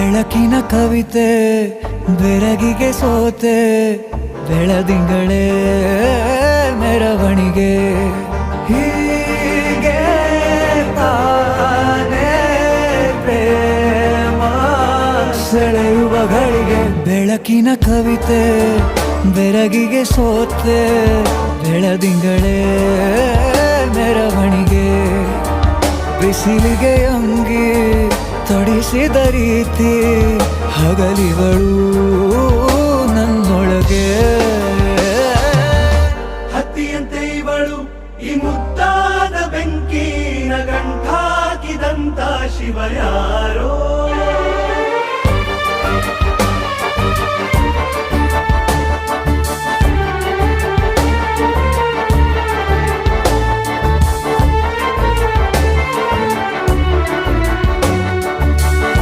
ಬೆಳಕಿನ ಕವಿತೆ ಬೆರಗಿಗೆ ಸೋತೆ ಬೆಳದಿಂಗಳೇ ಮೆರವಣಿಗೆ ಹೀಗೆ ತಾನೇ ಪ್ರೇಮ ಸೆಳೆಯುವ ಗಳಿಗೆ ಬೆಳಕಿನ ಕವಿತೆ ಬೆರಗಿಗೆ ಸೋತೆ ಬೆಳದಿಂಗಳೇ ಮೆರವಣಿಗೆ ಬಿಸಿಲಿಗೆ ಅಂಗಿ ತೊಡಿಸಿದ ರೀತಿ ಹಗಲಿಗಳು ನನ್ನೊಳಗೆ ಹತ್ತಿಯಂತೆ ಇವಳು ಈ ಮುದ್ದಾದ ಬೆಂಕಿನ ಗಂಟಾಕಿದಂತ ಶಿವ ಯಾರೋ